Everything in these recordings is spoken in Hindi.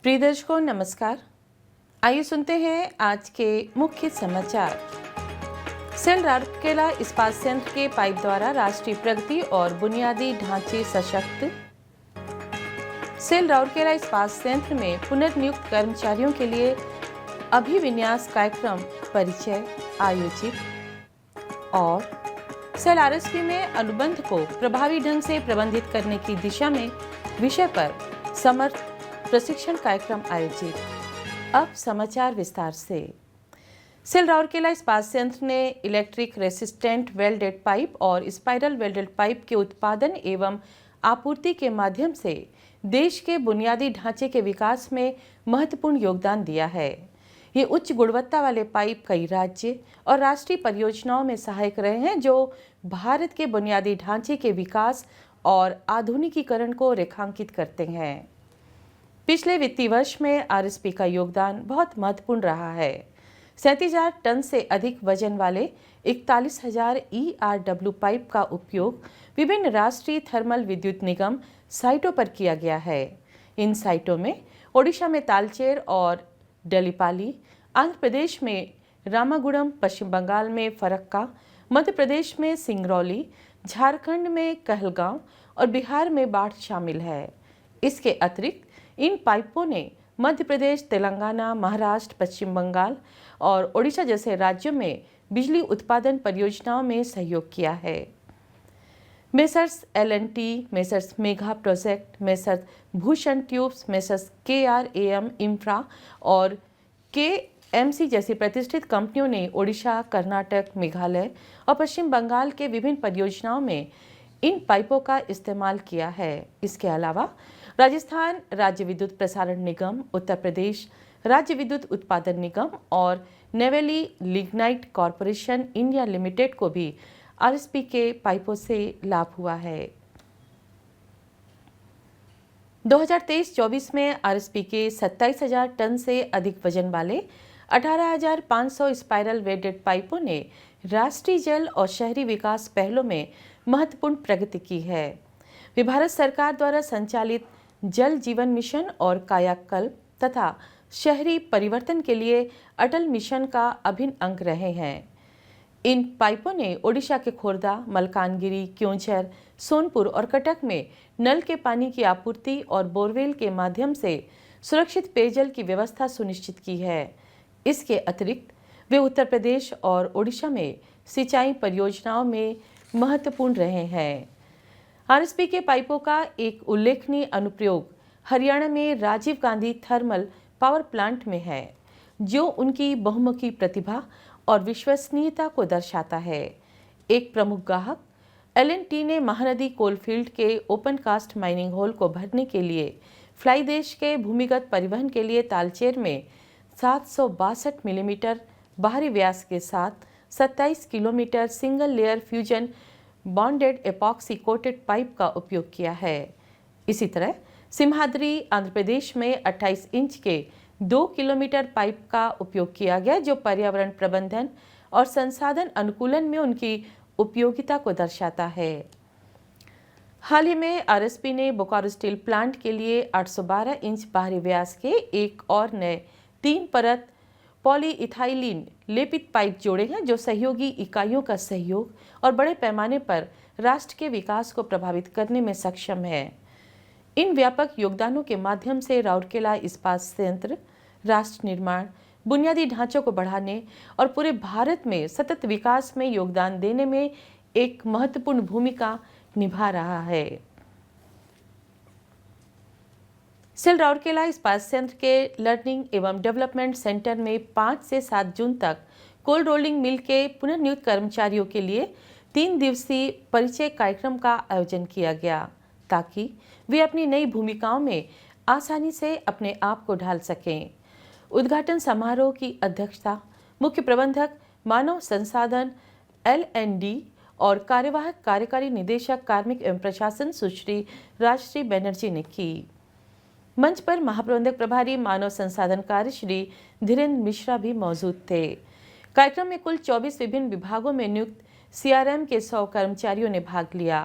प्रिय दर्शकों नमस्कार। आइए सुनते हैं आज के मुख्य समाचार। सेल राउरकेला इस्पात संयंत्र के पाइप द्वारा राष्ट्रीय प्रगति और बुनियादी ढांचे सशक्त। सेल राउरकेला इस्पात संयंत्र में पुनर्नियुक्त कर्मचारियों के लिए अभिविन्यास कार्यक्रम परिचय आयोजित। और सेल आरएसपी में अनुबंध को प्रभावी ढंग से प्रबंधित करने की दिशा में विषय पर समर्थ प्रशिक्षण कार्यक्रम आयोजित। अब समाचार विस्तार से। सेल राउरकेला इस्पात संयंत्र ने इलेक्ट्रिक रेसिस्टेंट वेल्डेड पाइप और स्पाइरल वेल्डेड पाइप के उत्पादन एवं आपूर्ति के माध्यम से देश के बुनियादी ढांचे के विकास में महत्वपूर्ण योगदान दिया है। ये उच्च गुणवत्ता वाले पाइप कई राज्य और राष्ट्रीय परियोजनाओं में सहायक रहे हैं, जो भारत के बुनियादी ढांचे के विकास और आधुनिकीकरण को रेखांकित करते हैं। पिछले वित्तीय वर्ष में आरएसपी का योगदान बहुत महत्वपूर्ण रहा है। 37,000 टन से अधिक वजन वाले 41,000 ERW पाइप का उपयोग विभिन्न राष्ट्रीय थर्मल विद्युत निगम साइटों पर किया गया है। इन साइटों में ओडिशा में तालचेर और डलीपाली, आंध्र प्रदेश में रामागुड़म, पश्चिम बंगाल में फरक्का, मध्य प्रदेश में सिंगरौली, झारखंड में कहलगांव और बिहार में बाढ़ शामिल है। इसके अतिरिक्त इन पाइपों ने मध्य प्रदेश, तेलंगाना, महाराष्ट्र, पश्चिम बंगाल और ओडिशा जैसे राज्यों में बिजली उत्पादन परियोजनाओं में सहयोग किया है। Messrs L&T, messrs Megha project, messrs Bhushan tubes, messrs KRAM infra और KMC जैसी प्रतिष्ठित कंपनियों ने ओडिशा, कर्नाटक, मेघालय और पश्चिम बंगाल के विभिन्न परियोजनाओं में इन पाइपों का इस्तेमाल किया है। इसके अलावा राजस्थान राज्य विद्युत प्रसारण निगम, उत्तर प्रदेश राज्य विद्युत उत्पादन निगम और Neyveli lignite corporation India limited को भी आरएसपी के पाइपों से लाभ हुआ है। 2023-24 में आरएसपी के 27,000 टन से अधिक वजन वाले 18,500 स्पाइरल वेल्डेड पाइपों ने राष्ट्रीय जल और शहरी विकास पहलों में महत्वपूर्ण प्रगति की है। वे भारत सरकार द्वारा संचालित जल जीवन मिशन और कायाकल्प तथा शहरी परिवर्तन के लिए अटल मिशन का अभिन्न अंग रहे हैं। इन पाइपों ने ओडिशा के खोर्धा, मलकानगिरी, क्योंझर, सोनपुर और कटक में नल के पानी की आपूर्ति और बोरवेल के माध्यम से सुरक्षित पेयजल की व्यवस्था सुनिश्चित की है। इसके अतिरिक्त वे उत्तर प्रदेश और ओडिशा में सिंचाई परियोजनाओं में महत्वपूर्ण रहे हैं। आरएसपी के पाइपों का एक उल्लेखनीय अनुप्रयोग हरियाणा में Rajiv Gandhi thermal power plant में है, जो उनकी बहुमुखी प्रतिभा और विश्वसनीयता को दर्शाता है। एक प्रमुख ग्राहक L&T ने महानदी कोलफील्ड के ओपन कास्ट माइनिंग होल को भरने के लिए फ्लाई देश के भूमिगत परिवहन के लिए तालचेर में 762 मिलीमीटर बाहरी व्यास के साथ 27 kilometre single layer fusion bonded epoxy coated pipe का उपयोग किया है। इसी तरह सिम्हाद्री आंध्र प्रदेश में 28 इंच के 2 किलोमीटर पाइप का उपयोग किया गया, जो पर्यावरण प्रबंधन और संसाधन अनुकूलन में उनकी उपयोगिता को दर्शाता है। हाल ही में आरएसपी ने बोकारो स्टील प्लांट के लिए 812 इंच बाहरी व्यास के एक और नए 3 परत पॉलीइथाइलिन लेपित पाइप जोड़े हैं, जो सहयोगी इकाइयों का सहयोग और बड़े पैमाने पर राष्ट्र के विकास को प्रभावित करने में सक्षम है। इन व्यापक योगदानों के माध्यम से राउरकेला इस्पात संयंत्र राष्ट्र निर्माण, बुनियादी ढांचों को बढ़ाने और पूरे भारत में सतत विकास में योगदान देने में एक महत्वपूर्ण भूमिका निभा रहा है। सेल राउरकेला इस्पात संयंत्र के लर्निंग एवं डेवलपमेंट सेंटर में 5 से 7 जून तक कोल्ड रोलिंग मिल के पुनर्नियुक्त कर्मचारियों के लिए 3 दिवसीय परिचय कार्यक्रम का आयोजन किया गया, ताकि वे अपनी नई भूमिकाओं में आसानी से अपने आप को ढाल सकें। उद्घाटन समारोह की अध्यक्षता मुख्य प्रबंधक मानव संसाधन L&D और कार्यवाहक कार्यकारी निदेशक कार्मिक एवं प्रशासन सुश्री राजश्री बनर्जी ने की। मंच पर महाप्रबंधक प्रभारी मानव संसाधन कार्य श्री धीरेन्द्र मिश्रा भी मौजूद थे। कार्यक्रम में कुल 24 विभिन्न विभागों में नियुक्त CRM के 100 कर्मचारियों ने भाग लिया।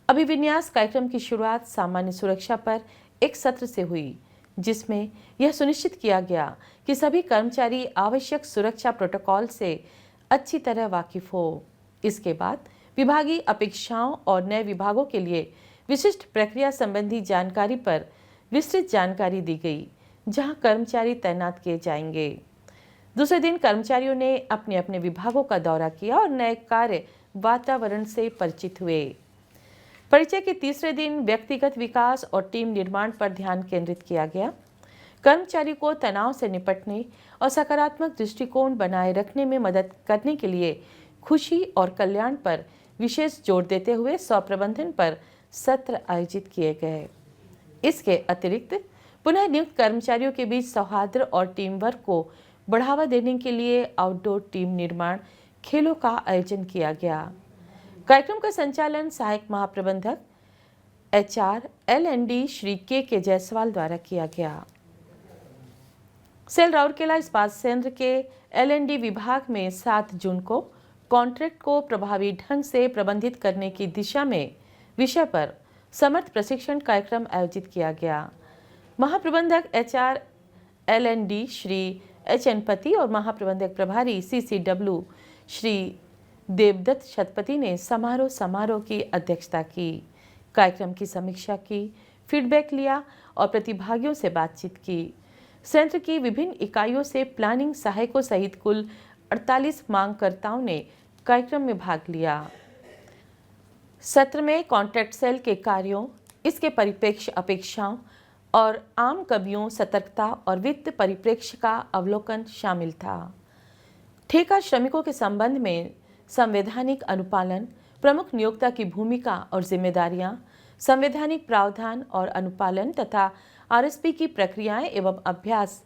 अभिविन्यास कार्यक्रम की शुरुआत सामान्य सुरक्षा पर एक सत्र से हुई। जिसमें यह सुनिश्चित किया गया कि सभी कर्मचारी आवश्यक सुरक्षा प्रोटोकॉल से अच्छी तरह वाकिफ हो। इसके बाद विभागीय अपेक्षाओं और नए विभागों के लिए विशिष्ट प्रक्रिया संबंधी जानकारी पर विस्तृत जानकारी दी गई, जहां कर्मचारी तैनात किए जाएंगे। दूसरे दिन कर्मचारियों ने अपने अपने विभागों का दौरा किया और नए कार्य वातावरण से परिचित हुए। परिचय के तीसरे दिन व्यक्तिगत विकास और टीम निर्माण पर ध्यान केंद्रित किया गया। कर्मचारी को तनाव से निपटने और सकारात्मक दृष्टिकोण बनाए रखने में मदद करने के लिए खुशी और कल्याण पर विशेष जोर देते हुए स्वप्रबंधन पर सत्र आयोजित किए गए। इसके अतिरिक्त पुनः नियुक्त कर्मचारियों के बीच सौहार्द और टीम वर्क को बढ़ावा देने के लिए आउटडोर टीम निर्माण खेलों का आयोजन किया गया। कार्यक्रम का संचालन सहायक महाप्रबंधक HR L&D श्री के जायसवाल द्वारा किया गया। सेल राउरकेला इस्पात संयंत्र के L&D विभाग में 7 जून को कॉन्ट्रैक्ट को प्रभावी ढंग से प्रबंधित करने की दिशा में विषय पर समर्थ प्रशिक्षण कार्यक्रम आयोजित किया गया। महाप्रबंधक HR L&D Shri H N पति और महाप्रबंधक प्रभारी CCW श्री देवदत्त शतपति ने समारोह की अध्यक्षता की, कार्यक्रम की समीक्षा की, फीडबैक लिया और प्रतिभागियों से बातचीत की। संयंत्र की विभिन्न इकाइयों से प्लानिंग सहायकों सहित कुल 48 मांगकर्ताओं ने कार्यक्रम में भाग लिया। सत्र में कॉन्ट्रैक्ट सेल के कार्यों, इसके परिप्रेक्ष्य अपेक्षाओं और आम कमियों, सतर्कता और वित्त परिप्रेक्ष्य का अवलोकन शामिल था। ठेका श्रमिकों के संबंध में संवैधानिक अनुपालन, प्रमुख नियोक्ता की भूमिका और जिम्मेदारियां, संवैधानिक प्रावधान और अनुपालन तथा RSP की प्रक्रियाएं एवं अभ्यास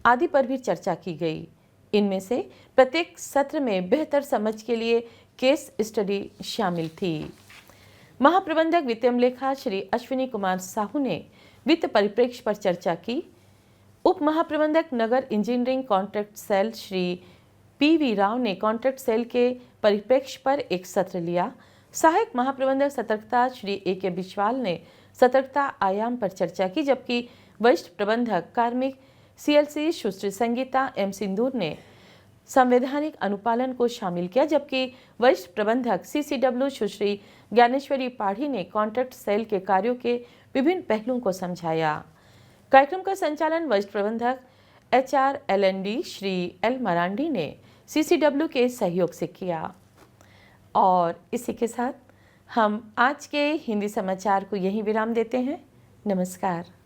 आदि पर भी चर्चा की गई। इनमें से प्रत्येक सत्र में बेहतर समझ के लिए केस स्टडी शामिल थी। महाप्रबंधक वित्तीय लेखा श्री अश्विनी कुमार साहू ने वित्त परिप्रेक्ष्य पर चर्चा की। उप महाप्रबंधक नगर engineering contract cell Shri PV Rao ने कॉन्ट्रैक्ट सेल के परिप्रेक्ष्य पर एक सत्र लिया। सहायक महाप्रबंधक सतर्कता श्री AK बिस्वाल ने सतर्कता आयाम पर चर्चा की, जबकि वरिष्ठ प्रबंधक कार्मिक CLC सुश्री संगीता M सिंदूर ने संवैधानिक अनुपालन को शामिल किया, जबकि वरिष्ठ प्रबंधक CCW सुश्री ज्ञानेश्वरी पाढ़ी ने कॉन्ट्रैक्ट सेल के कार्यों के विभिन्न पहलुओं को समझाया। कार्यक्रम का संचालन वरिष्ठ प्रबंधक HR L&D Shri L Marandi ने CCW के सहयोग से किया। और इसी के साथ हम आज के हिंदी समाचार को यहीं विराम देते हैं। नमस्कार।